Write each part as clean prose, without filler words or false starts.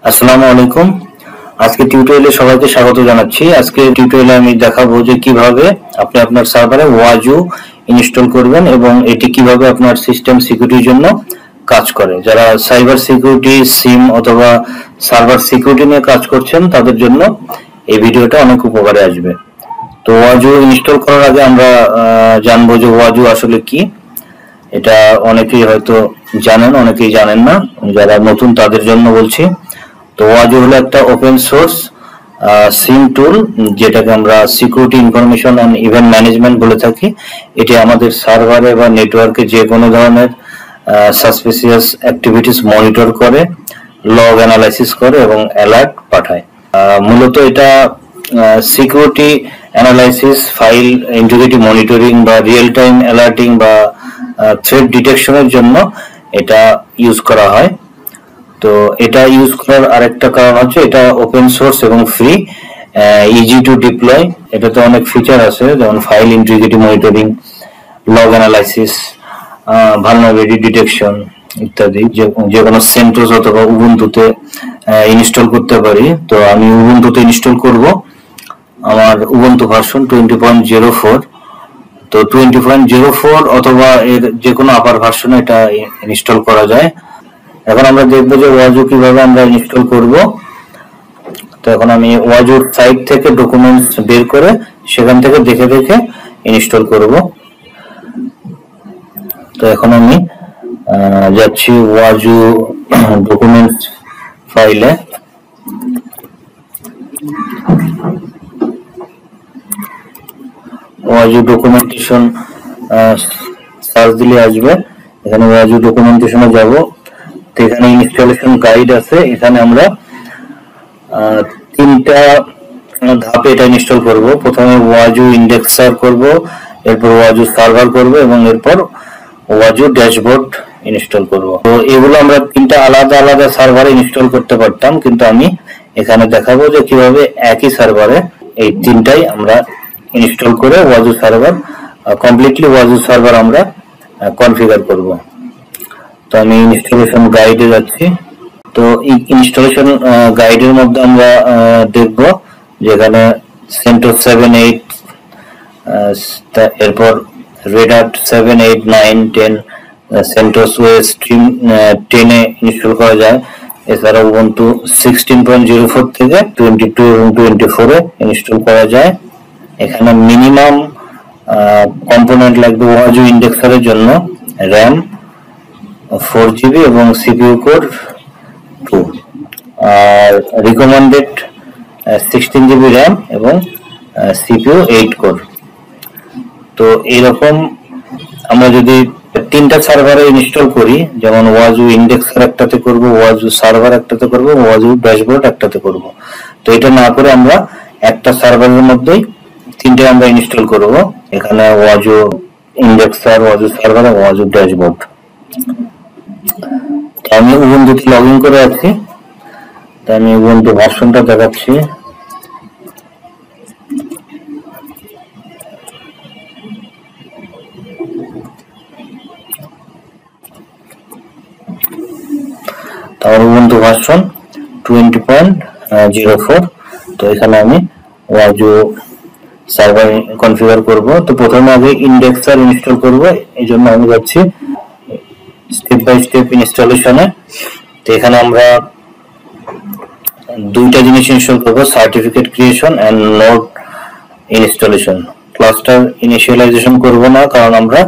আসসালামু আলাইকুম। আজকে টিউটোরিয়ালে সবাইকে স্বাগত জানাচ্ছি। আজকে টিউটোরিয়ালে আমি দেখাবো যে কিভাবে আপনি আপনার সার্ভারে ওয়াজু ইনস্টল করবেন এবং এটি কিভাবে আপনার সিস্টেম সিকিউরিটির জন্য কাজ করে। যারা সাইবার সিকিউরিটি, সিম অথবা সার্ভার সিকিউরিটি নিয়ে কাজ করছেন তাদের জন্য এই ভিডিওটা অনেক উপকারে আসবে। তো ওয়াজু ইনস্টল করার আগে আমরা জানবো যে ওয়াজু আসলে কি। এটা অনেকেই হয়তো জানেন, অনেকেই জানেন না। যারা নতুন তাদের জন্য বলছি। তো ওয়াজু হলো একটা ওপেন সোর্স সিম টুল, যেটাকে আমরা security information and event management বলে থাকি। এটি আমাদের সার্ভারে বা নেটওয়ার্কে যে কোনো ধরনের সাসপিসিয়াস অ্যাক্টিভিটিস মনিটর করে, লগ অ্যানালাইসিস করে এবং অ্যালার্ট পাঠায়। মূলত এটা security analysis, file integrity monitoring বা রিয়েল টাইম অ্যালার্টিং বা থ্রেট ডিটেকশনের জন্য এটা ইউজ করা হয়। তো এটা ইউজ করার আরেকটা কারণ হচ্ছে এটা ওপেন সোর্স এবং ফ্রি, ইজি টু ডিপ্লয়। এটাতে অনেক ফিচার আছে, যেমন file integrity monitoring, log analysis, vulnerability detection ইত্যাদি। যে কোনো সেন্টোস অথবা উবুন্টুতে ইনস্টল করতে পারি। তো আমি উবুন্টুতে ইনস্টল করব। আমার উবুন্টু ভার্সন 20.04। তো 20.04 অথবা এর যে কোনো আপার ভার্সনে এটা ইনস্টল করা যায়। এখন আমরা দেখবো যে ওয়াজু কিভাবে আমরা ইনস্টল করব। তো এখন আমি ওয়াজুর সাইট থেকে ডকুমেন্টস বের করে সেখান থেকে দেখে দেখে ইনস্টল করব। তো এখন আমি যাচ্ছি ওয়াজু ডকুমেন্টস ফাইলে। ওয়াজু ডকুমেন্টেশন সার্চ দিলে আসবে। এখানে ওয়াজু ডকুমেন্টেশনে যাব। তো এখানে ইনস্টলেশন গাইড আছে। এখানে আমরা তিনটা ধাপে এটা ইনস্টল করব। প্রথমে ওয়াজু ইন্ডেক্সার করব, এরপর ওয়াজু সার্ভার করব এবং এরপর ওয়াজু ড্যাশবোর্ড ইনস্টল করব। তো এগুলো আমরা তিনটা আলাদা আলাদা সার্ভারে ইনস্টল করতে পারতাম, কিন্তু আমি এখানে দেখাবো যে কিভাবে একই সার্ভারে এই তিনটাই আমরা ইনস্টল করে ওয়াজু সার্ভার কমপ্লিটলি ওয়াজু সার্ভার আমরা কনফিগার করব। তো আমি ইনস্টলেশন গাইডে যাচ্ছি। তো এই ইনস্টলেশন গাইডের মধ্যে আমরা দেখব যেখানে সেন্টোস 7, 8, এরপর রেড হ্যাট 7, 8, 9, 10, সেন্টোস ওএস স্ট্রিম 10 এ ইনস্টল করা যায়। এছাড়া উবুন্টু 16.04 থেকে 22 এবং 24 এ ইনস্টল করা যায়। এখানে মিনিমাম কম্পোনেন্ট লাগবে ওয়াজু ইন্ডেক্সারের জন্য র্যাম 4GB এবং সিপিইউ কোর 2, আর রিকমেন্ডেড 16GB র্যাম এবং সিপিইউ 8 কোর। তো এরকম আমরা যদি তিনটা সার্ভারে ইনস্টল করি, যেমন ওয়াজু ইন্ডেক্সার একটাতে করব, ওয়াজু সার্ভার একটাতে করব, ওয়াজু ড্যাশবোর্ড একটাতে করব। তো এটা না করে আমরা একটা সার্ভারের মধ্যেই তিনটে আমরা ইনস্টল করব। এখানে ওয়াজু ইন্ডেক্সার, ওয়াজু সার্ভার এবং ওয়াজু ড্যাশবোর্ড। আমি উবুন্টুতে লগ ইন করে আছি। তাই আমি উবুন্টু ভার্সনটা দেখাচ্ছি। তার উবুন্টু ভার্সন 20.04। তো এখানে আমি ওয়াজু সার্ভার কনফিগার করব। তো প্রথমে আগে ইন্ডেক্সার ইনস্টল করব, এই জন্য আমি যাচ্ছি স্টেপ বাই স্টেপ ইনস্টলেশনে। তো এখানে আমরা দুইটা জিনিস ইনস্টল করব, certificate creation and node installation. Cluster initialization করব না, কারণ আমরা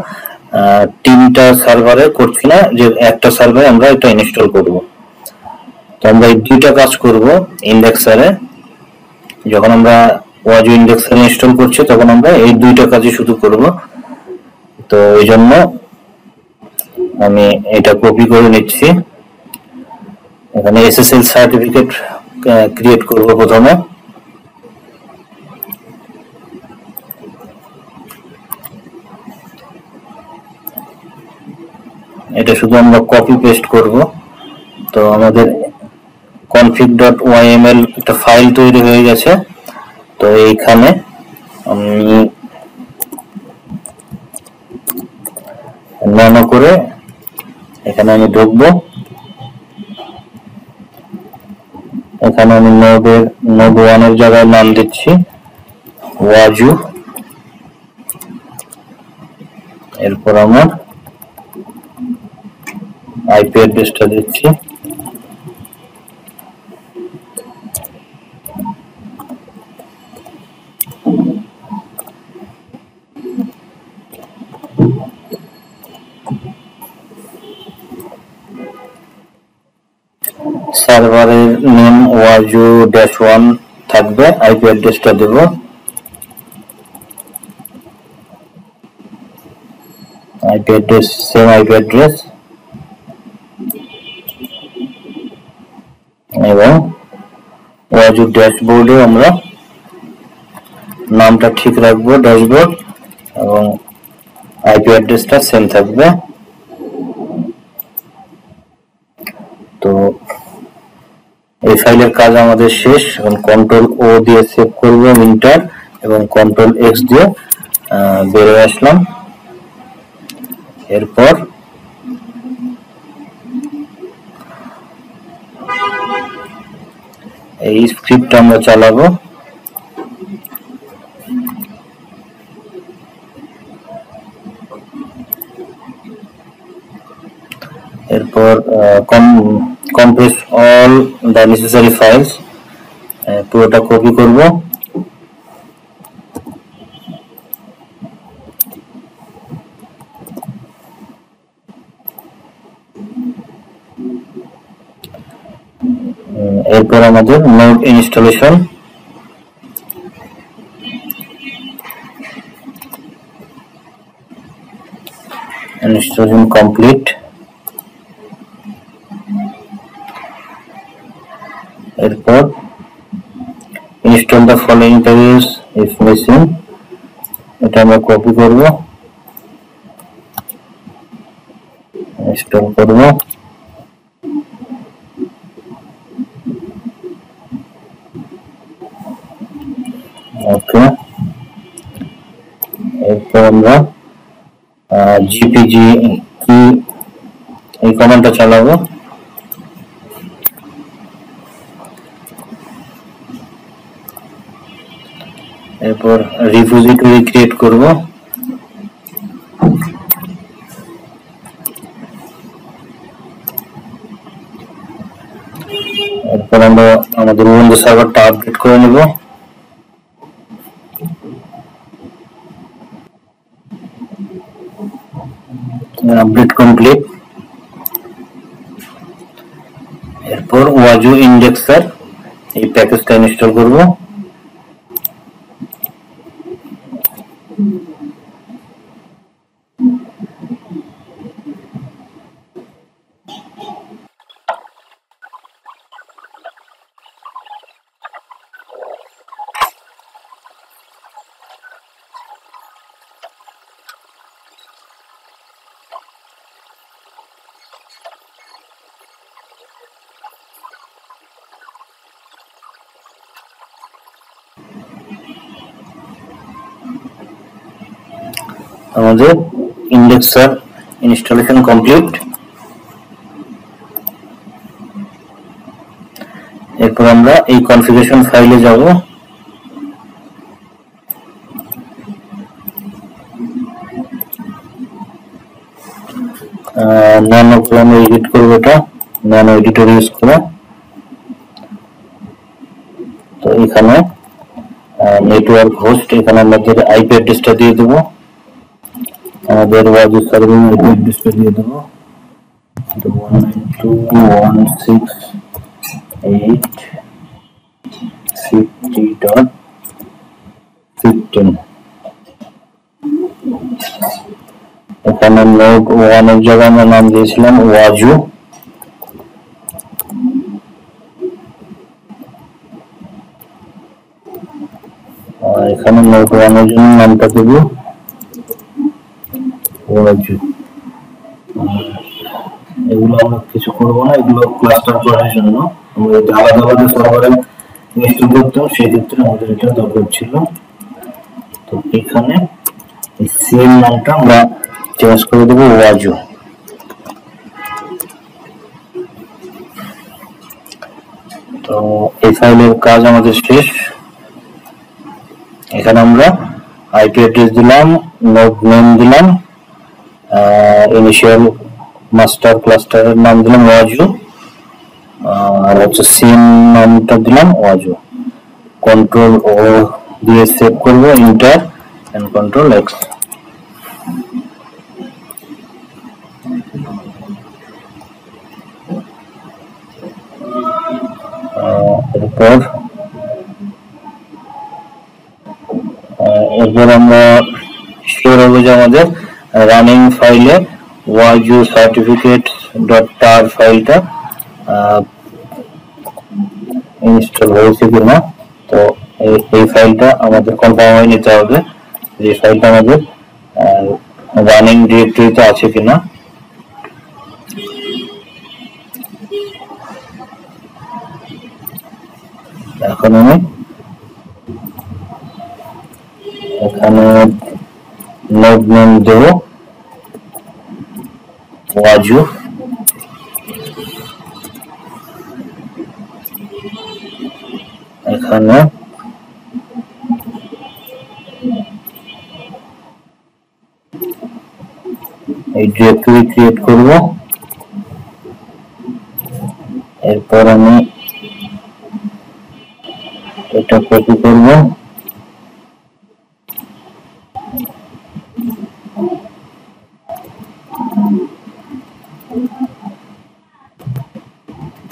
তিনটা সার্ভারে করছি না, যে একটা সার্ভারে আমরা এটা ইনস্টল করব। তো আমরা এই দুইটা কাজ করব ইন্ডেক্সারে। যখন আমরা ওয়াজু ইন্ডেক্সার ইনস্টল করছি তখন আমরা এই দুইটা কাজই শুধু করব। তো এই জন্য আমি এটা কপি করে নিচ্ছি। এখানে এসএসএল সার্টিফিকেট ক্রিয়েট করব প্রথমে। এটা শুধু আমরা কপি পেস্ট করব। তো আমাদের config.yml একটা ফাইল তৈরি হয়ে গেছে। তো এইখানে আমি নানো করে এখানে আমি ঢুকবো। এখানে আমি নোড 1 এর জায়গায় নাম দিচ্ছি ওয়াজু। এরপর আমার আইপি অ্যাড্রেসটা দিচ্ছি। সার্ভারের নেম waju-1 থাকবে, আইপি অ্যাড্রেসটা দেব IP address, same IP address, এবং ওয়াজু ড্যাশবোর্ডে আমরা নামটা ঠিক রাখবো ড্যাশবোর্ড, এবং আইপি অ্যাড্রেসটা সেম থাকবে। তো এই ফাইলের কাজ আমাদের শেষ। এখন কন্ট্রোল ও দিয়ে সেভ করব ইন্টার, এবং কন্ট্রোল এক্স দিয়ে বেরিয়ে আসলাম। এরপর এই স্ক্রিপ্ট আমরা চালাবো। এরপর compress all the necessary files, পুরোটা কপি করব। এরপর আমাদের নোড ইনস্টলেশন, কমপ্লিট। এরপর install the following package if missing, এটা আমরা কপি করব, ইনস্টল করব। ওকে, এরপর আমরা জিপিজি কি এই কমান্ডটা চালাবো। এরপর রিপোজিটরি ক্রিয়েট করব। এরপর আমরা আমাদের উইন্ডোজ সার্ভারটা আপডেট করে নেব। Update complete. এরপর ওয়াজু ইন্ডেক্সার এই প্যাকেজটা ইনস্টল করব। আমাদের ইন্ডেক্সার ইনস্টলেশন কমপ্লিট। এরপর আমরা এই কনফিগারেশন ফাইলে যাব। ন্যানো আমরা এডিট করব, এটা ন্যানো এডিটর ইউজ করে। তো এখানে নেটওয়ার্ক হোস্ট, এখানে আমাদের আইপি অ্যাড্রেসটা দিয়ে দেব, আমাদের ওয়াজু সার্ভার আইপি অ্যাড্রেসটা দিয়ে দেব 192.168.50.15। এখানে নোড 1 এর জায়গায় আমরা নাম দিয়েছিলাম ওয়াজু। এখানে নোড 1 এর জন্য নামটা দেব ওয়াজু। এগুলো আমরা কিছু করব না, এগুলো ক্লাস্টার করার জন্য। আমরা যদি আলাদা আলাদা সার্ভারে ইনস্টল করতাম সেই ক্ষেত্রে আমাদের এটা দরকার ছিল। তো এখানে এই সেম নামটা আমরা চেঞ্জ করে দেব ওয়াজু। তো এই ফাইলের কাজ আমাদের শেষ। এখানে আমরা আইপি অ্যাড্রেস দিলাম, নোড নেম দিলাম, ইনিশিয়াল মাস্টার ক্লাস্টারের নাম দিলাম ওয়াজু, আর হচ্ছে সিন নামটা দিলাম ওয়াজু। কন্ট্রোল ও দিয়ে সেভ করব, এন্টার এন্ড কন্ট্রোল এক্স। এরপর আমরা শিওর হবো যে আমাদের রানিং ফাইলে ওয়াজু সার্টিফিকেট ডট টার ফাইলটা ইনস্টল হয়েছে কিনা। তো এই ফাইলটা আমাদের কনফার্ম হয়ে নিতে হবে যে ফাইলটা আমাদের রানিং ডিরেক্টরিতে আছে কিনা। এখন আমি এখানে নোড নেম দেব ওয়াজু, এখানে এই ডিরেক্টরি ক্রিয়েট করব। এরপর আমি এটা কপি করব,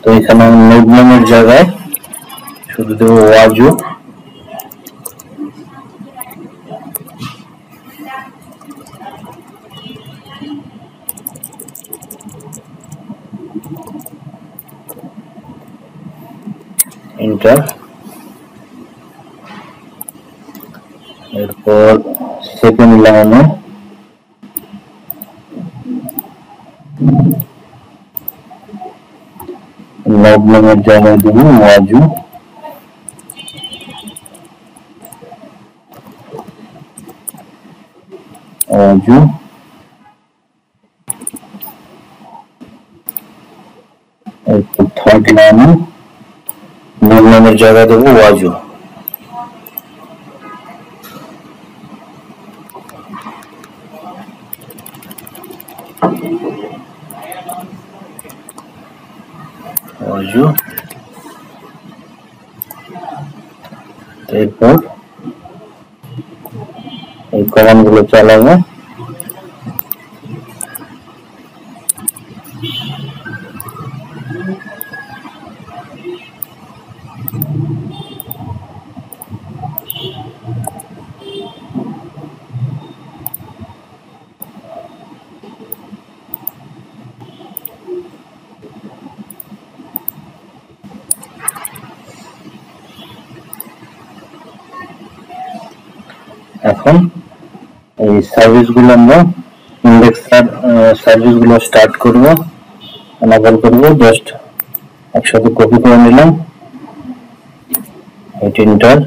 তো এখানে আমি নোড নেমের জায়গায় শুধু দেব ওয়াজু। এন্টার। এরপর সেকেন্ড লাইনে নোড নেমের জায়গায় দেব ওয়াজু, ওয়াজু। এরপর থার্ড লাইনে নোড নেমের জায়গায় দেব ওয়াজু। এরপর এই কমান্ড গুলো চালাবো। এখন এই সার্ভিস গুলো আমরা ইন্ডেক্স সার্ভিস গুলো স্টার্ট করব, এনেবল করব। জাস্ট একসাথে কপি করে নিলাম, এন্টার।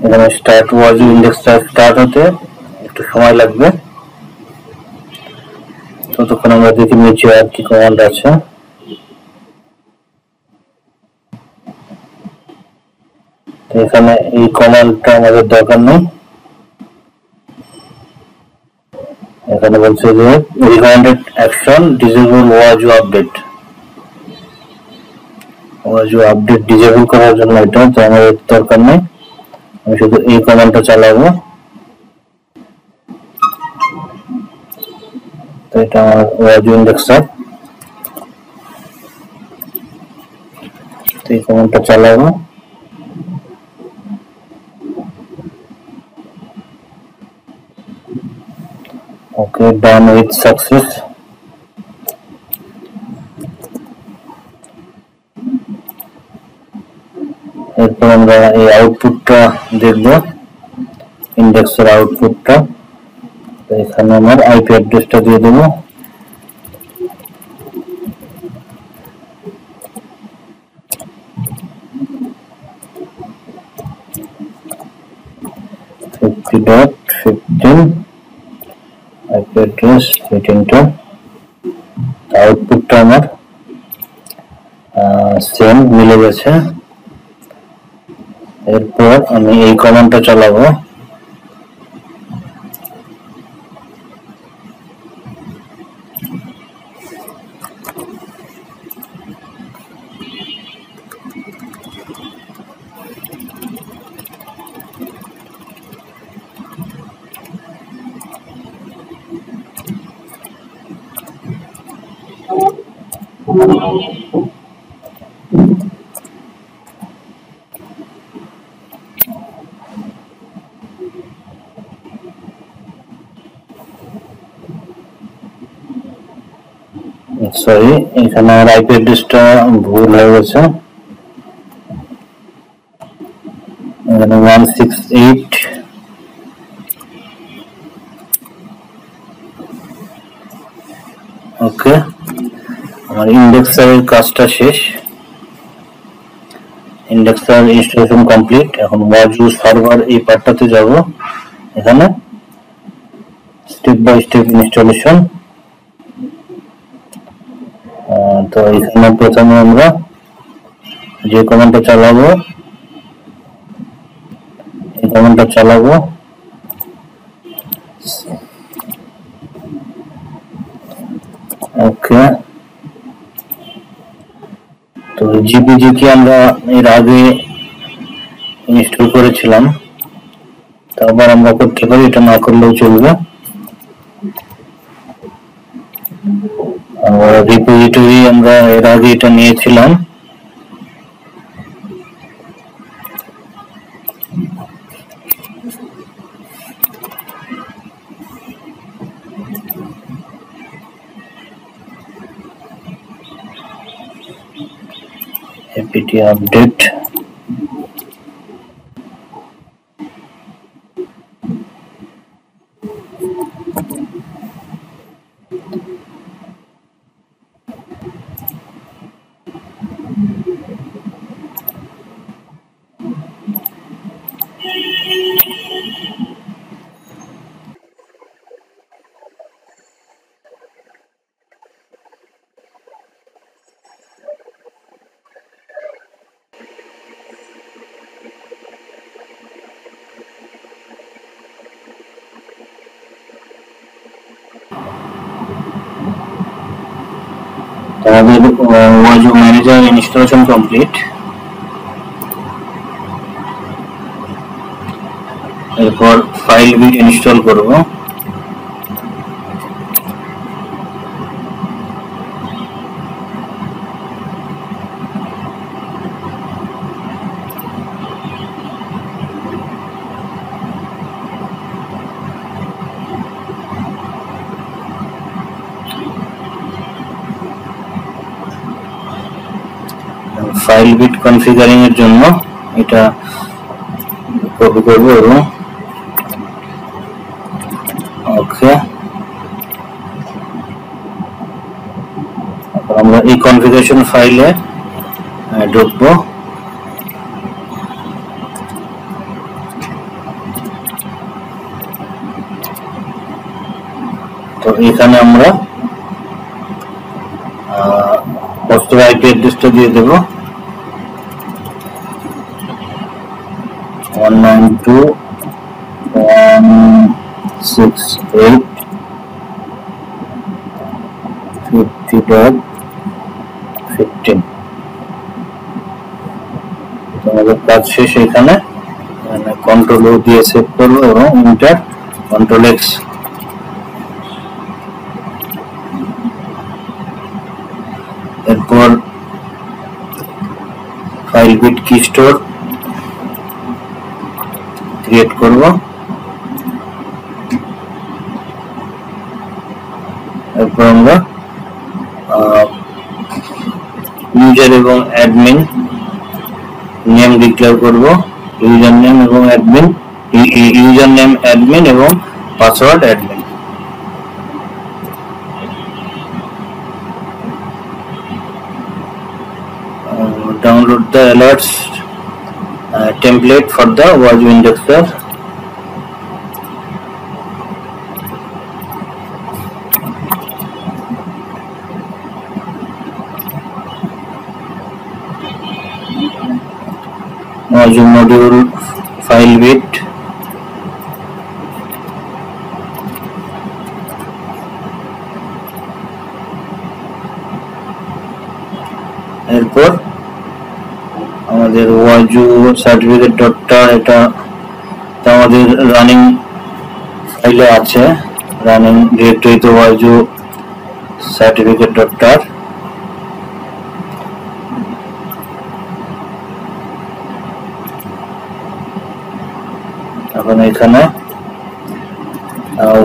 এখানে স্টার্ট ওয়াজু ইন্ডেক্সটা স্টার্ট হতে একটু সময় লাগবে, ততক্ষণ আমরা দেখি নিচে আর কি কমান্ড আছে। এখানে এই কমান্ডটা আমাদের দরকার নেই। এখানে বলছে যে recommended action disable Wazuh update, Wazuh update disable করার জন্য এটা, তো আমাদের দরকার নেই। আমি শুধু এই কমান্ডটা চালাবো। তো এটা আমার ওয়াজু ইন্ডেক্সার, তো এই কমান্ডটা চালাবো। ওকে, ডান উইথ সাকসেস। এরপর আমরা এই আউটপুটটা দেখব, ইন্ডেক্সের আউটপুটটা। তো এখানে আমার আইপি অ্যাড্রেসটা দিয়ে দেব। IP address, enter. আউটপুটটা আমার সেম মিলে গেছে। এরপর আমি এই কমান্ডটা চালাবো। সরি, এখানে আমার আইপি অ্যাড্রেসটা ভুল হয়ে গেছে। এখানে 168। ওকে, আমার ইন্ডেক্সারের কাজটা শেষ। ইন্ডেক্সার ইনস্টলেশন কমপ্লিট। এখন ওয়াজু সার্ভার এই পার্টটাতে যাব। এখানে স্টেপ বাই স্টেপ ইনস্টলেশন। তো এখানে প্রথমে আমরা যে কমান্ডটা চালাবো, এই কমান্ডটা চালাবো। ওকে, তো জিপিজি কি আমরা এর আগে ইনস্টল করেছিলাম, তা আবার আমরা করতে পারি, এটা না করলেও চলবে। রিপোজিটরি আমরা এর আগে এটা নিয়েছিলাম। apt update. আমাদের ওয়াজু ম্যানেজার ইনস্টলেশন কমপ্লিট। এরপর ফাইল বিট ইনস্টল করব। ফাইল বিট কনফিগারিং এর জন্য এটা কপি করব এবং ওকে, আমরা এই কনফিগারেশন ফাইলে ঢুকবো। তো এখানে আমরা হোস্টের আইপি অ্যাড্রেসটা দিয়ে দেব 192.168.50.15। আমাদের কাজ শেষ। এখানে কন্ট্রোল ও দিয়ে সেভ করবো এবং এন্টার, কন্ট্রোল এক্স। এরপর Filebeat keystore create করব। এরপর আমরা ইউজার এবং অ্যাডমিন নেম ডিক্লেয়ার করব। ইউজার নেম এবং অ্যাডমিন, ইউজার নেম অ্যাডমিন এবং password admin. Download the alerts template for the Wazoo indexer. Wazuh module Filebeat, এরপর আমাদের ওয়াজু সার্টিফিকেট ডটটা, এটা আমাদের রানিং ফাইলে আছে, রানিং ডিরেক্টরিতে ওয়াজু সার্টিফিকেট ডটটা। এখন এখানে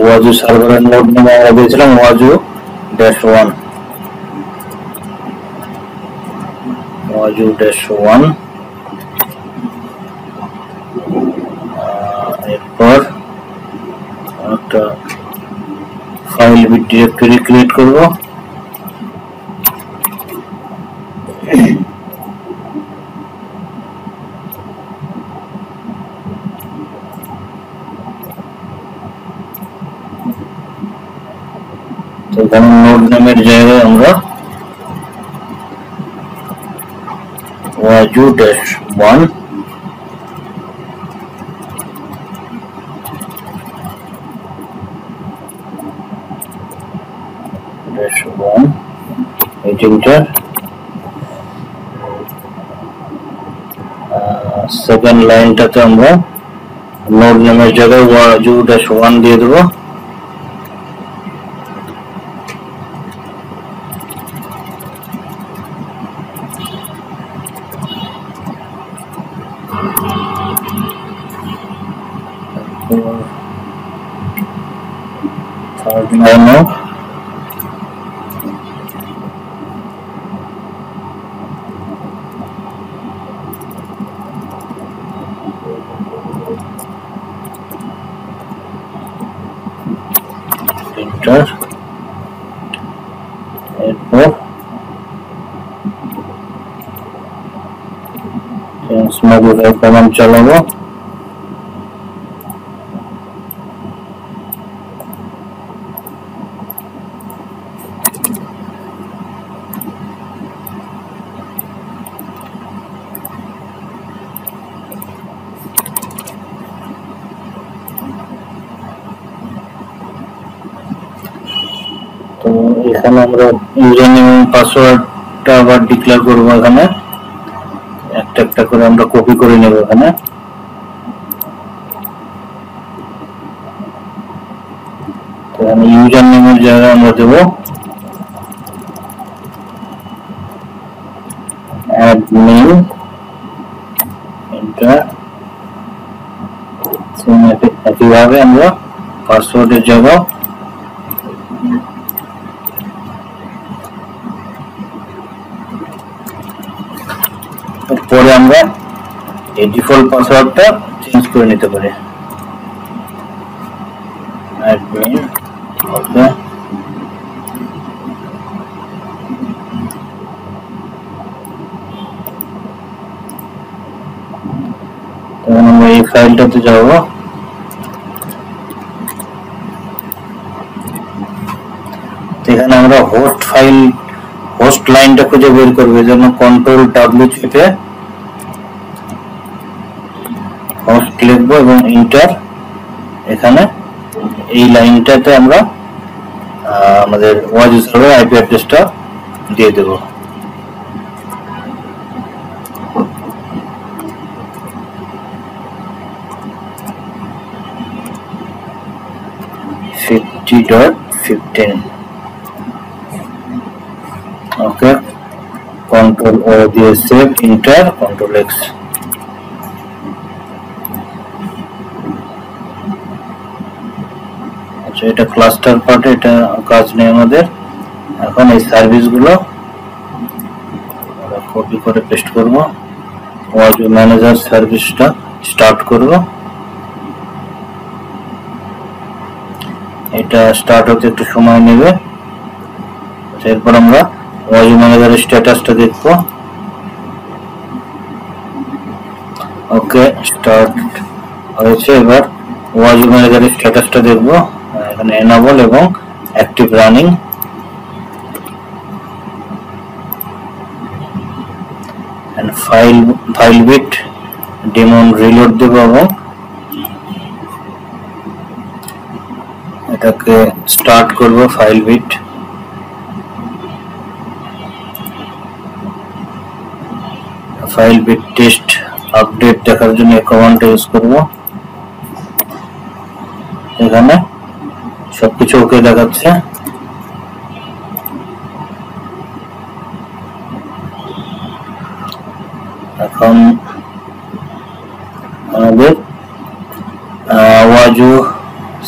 ওয়াজু সার্ভারের নোড নামে আমরা দিয়েছিলাম ওয়াজু -1, ওয়াজু -1। এরপর একটা ফাইল বিট ডিরেক্টরি ক্রিয়েট করব। তো এখানে নোড নামের জায়গায় আমরা ওয়াজু -1 এন্টার। সেকেন্ড লাইনটাতে আমরা নোড নামের জায়গায় ওয়াজু -1 দিয়ে দেবো। Third line enter. এরপর চেঞ্জ মডিউলার কমান্ড চালাবো। তো এখানে আমরা ইউজার নেম এবং পাসওয়ার্ডটা আবার ডিক্লেয়ার করব। এখানে একটা একটা করে আমরা কপি করে নেব। এখানে তো আমি ইউজার নেমের জায়গায় আমরা দেব অ্যাডমিন, এন্টার। একইভাবে আমরা পাসওয়ার্ডের জায়গায় পরে আমরা এই ডিফল্ট পাসওয়ার্ডটা চেঞ্জ করে নিতে পারি। অ্যাডমিন, ওকে। তখন আমরা এই ফাইলটাতে যাব। এখানে আমরা হোস্ট লাইনটা খুঁজে বের করব। এর জন্য কন্ট্রোল W চেপে হোস্ট লিখবো এবং এন্টার। এখানে এই লাইনটাতে আমরা আমাদের ওয়াজু সার্ভার আইপি অ্যাড্রেসটা দিয়ে দেব। ওকে, কন্ট্রোল ও দিয়ে সেভ, এন্টার, কন্ট্রোল X। আচ্ছা, এটা ক্লাস্টার পার্ট, এটা কাজ নেই আমাদের। এখন এই সার্ভিসগুলো আমরা কপি করে পেস্ট করব। ওয়াজু ম্যানেজার সার্ভিসটা স্টার্ট করব। এটা স্টার্ট হতে একটু সময় নেবে। এরপর আমরা ওয়াজু ম্যানেজারের স্ট্যাটাসটা দেখব। ওকে, স্টার্ট হয়েছে। এবার ওয়াজু ম্যানেজারের স্ট্যাটাসটা দেখব। এখানে এনাবল এবং active running. And Filebeat daemon reload দেব এবং এটাকে স্টার্ট করব Filebeat. Filebeat test update দেখার জন্য এই কমান্ডটা ইউজ করব। এখানে সবকিছু ওকে দেখাচ্ছে। এখন আমাদের ওয়াজু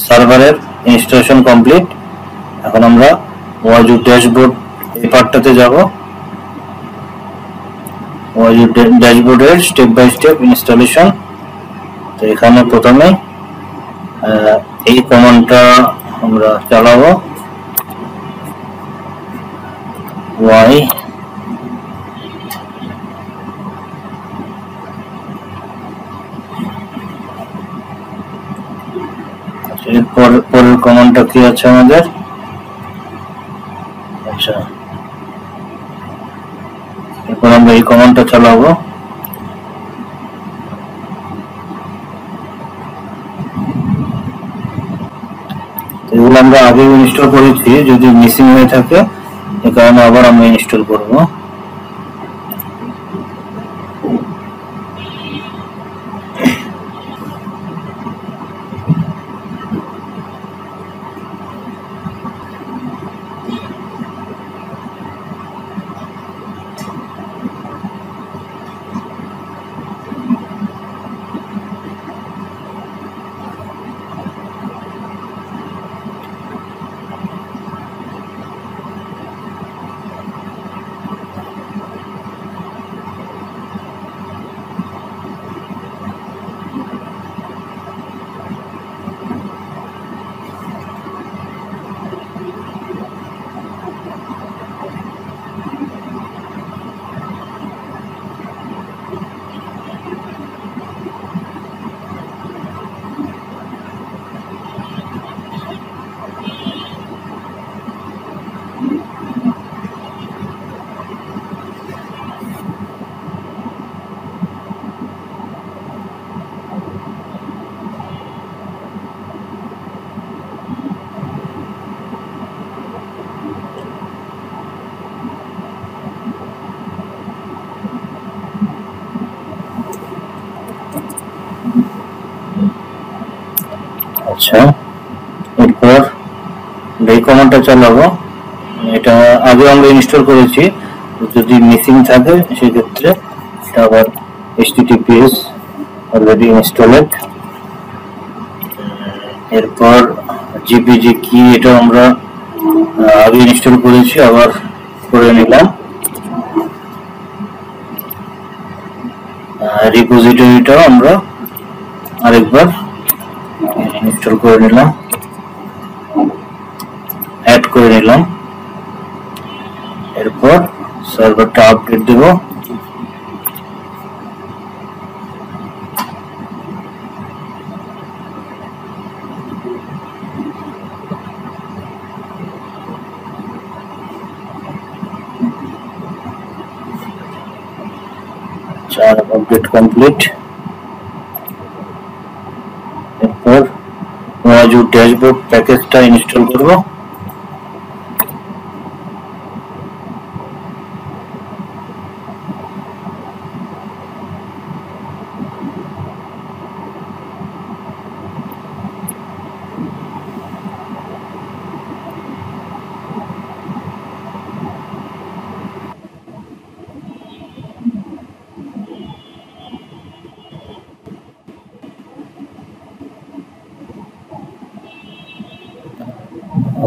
সার্ভারের ইনস্টলেশন কমপ্লিট। এখন আমরা ওয়াজু ড্যাশবোর্ড এই পার্টটাতে যাব। ওয়াজু ড্যাশবোর্ডের স্টেপ বাই স্টেপ ইনস্টলেশন। তো এখানে প্রথমে এই কমান্ডটা আমরা চালাবো, ওয়াই পরের কমান্ডটা কি আছে আমাদের? আচ্ছা, এরপর আমরা এই কমান্ডটা চালাবো। এগুলো আমরা আগে ইনস্টল করেছি, যদি মিসিং হয়ে থাকে এই কারণে আবার আমরা ইনস্টল করব। আচ্ছা, এরপর এই কমান্ডটা চালাবো। এটা আগে আমরা ইনস্টল করেছি, যদি মিসিং থাকে সেক্ষেত্রে এটা আবার https অলরেডি ইনস্টলেড। এরপর জিপিজি কি, এটা আমরা আগে ইনস্টল করেছি, আবার করে নিলাম। রিপোজিটরিটাও আমরা আরেকবার ইনস্টল করে নিলাম, অ্যাড করে নিলাম। এরপর সার্ভারটা আপডেট দেব। Update complete. এরপর ওয়াজু ড্যাশবোর্ড প্যাকেজটা ইনস্টল করব।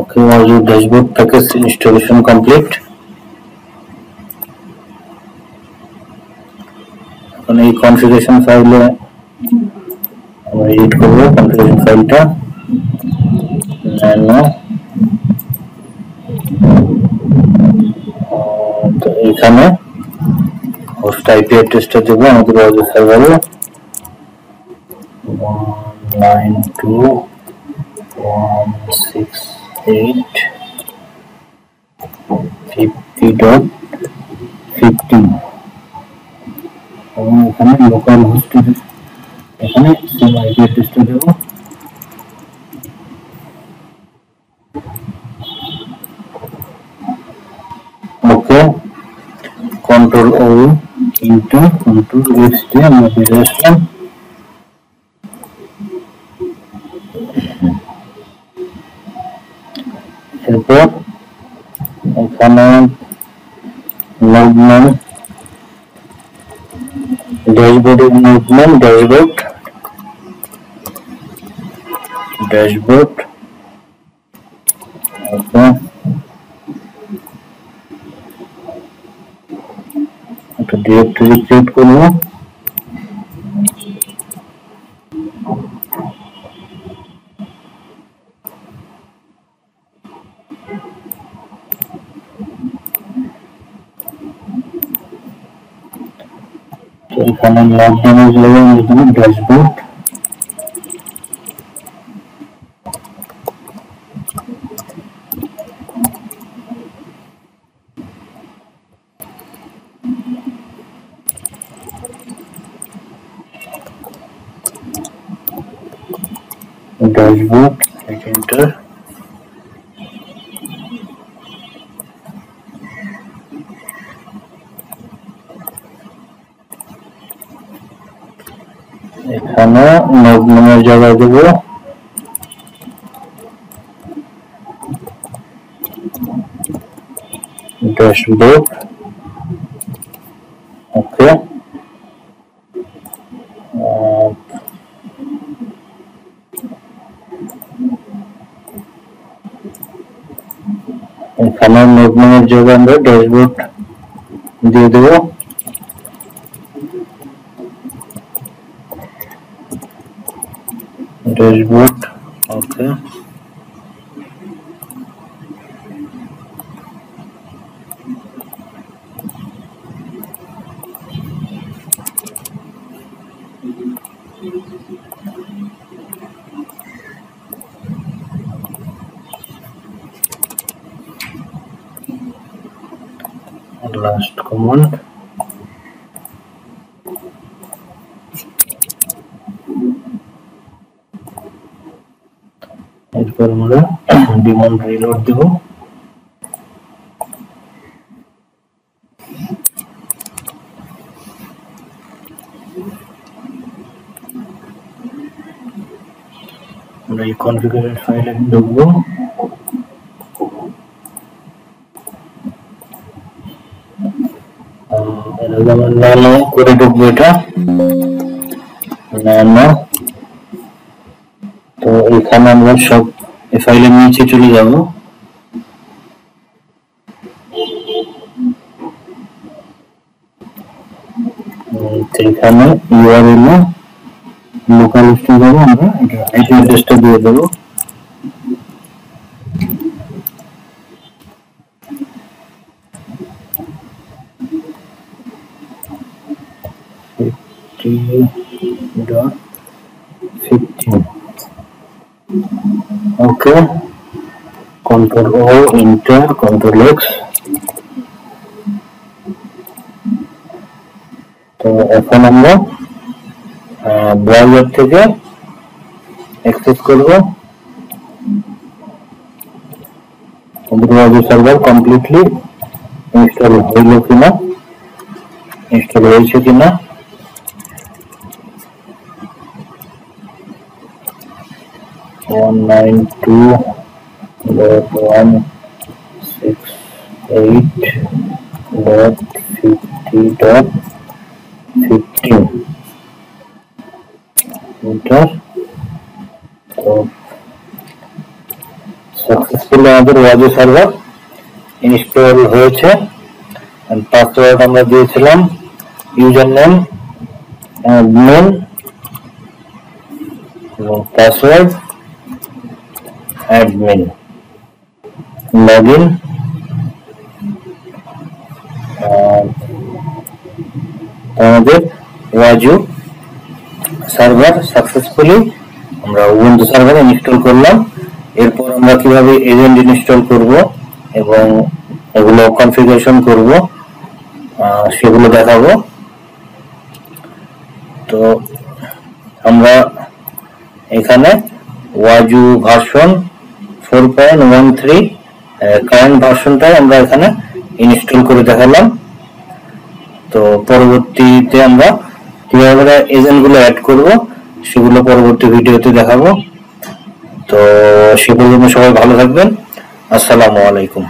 Okay, Azure dashboard package installation complete. এখন এই কনফিগারেশন ফাইলে আমরা এডিট করব কনফিগারেশন ফাইলটা। তো এখানে হোস্ট আইপি অ্যাড্রেসটা দেব আমাদের ওয়াজু সার্ভারে 192.168.50.15। এবং এখানে লোকাল হোস্টের এখানে সেম আইপি অ্যাড্রেসটা দেব। ওকে, কন্ট্রোল ও ইন্টার কন্ট্রোল এক্স দিয়ে আমরা ফিরে আসলাম। এরপর এখানে মুভমেন্ট ড্যাশবোর্ডের মুভমেন্ট ড্যাশবোর্ড ওকে, একটা ডিরেক্টরি ক্রিয়েট করব। তো এখানে লকডাউনের জায়গায় এখানে ড্যাশবোর্ড এন্টার। এখানে মুভমেন্টের জায়গায় দেব ড্যাশবোর্ড ওকে, এখানে মুভমেন্টের জায়গায় আমরা ড্যাশবোর্ড দিয়ে দেব। ড্যাশবোর্ড ওকে, লাস্ট কমান্ড এরপর আমরা ডিমন রিলোড দেব। আমরা এই কনফিগারেশন ফাইলে ঢুকবো। নানো করে ঢুকবো এটা নানো। তো এখানে আমরা সব এই ফাইলের নিচে চলে যাব। এখানে ইউআরএল লোকাল হোস্টে যাব, আমরা এটা আইপি অ্যাড্রেসটা দিয়ে দেব। ওকে, কন্ট্রোল ও এন্টার কন্ট্রোল এক্স। তো এখন আমরা ব্রাউজার থেকে অ্যাক্সেস করব ওয়াজি সার্ভার কমপ্লিটলি ইনস্টল হইল কিনা, ইনস্টল হয়েছে কিনা। one 192.168.50.15 enter. তো সাকসেসফুলি আমাদের ওয়াজি সার্ভার ইনস্টল হয়েছে। পাসওয়ার্ড আমরা দিয়েছিলাম ইউজার নেম অ্যাডমিন এবং পাসওয়ার্ড অ্যাডমিন, লগইন। আমাদের ওয়াজু সার্ভার সাকসেসফুলি আমরা উবুন্টু সার্ভারে ইনস্টল করলাম। এরপর আমরা কিভাবে এজেন্ট ইনস্টল করব এবং এগুলো কনফিগারেশন করব সেগুলো দেখাবো। তো আমরা এখানে ওয়াজু ভার্সন 4.13 কারেন্ট ভার্সনটাই আমরা এখানে ইনস্টল করে দেখালাম। তো পরবর্তীতে আমরা কিভাবে এজেন্টগুলো অ্যাড করব সেগুলো পরবর্তী ভিডিওতে দেখাবো। তো সে পর্যন্ত সবাই ভালো থাকবেন। আসসালামু আলাইকুম।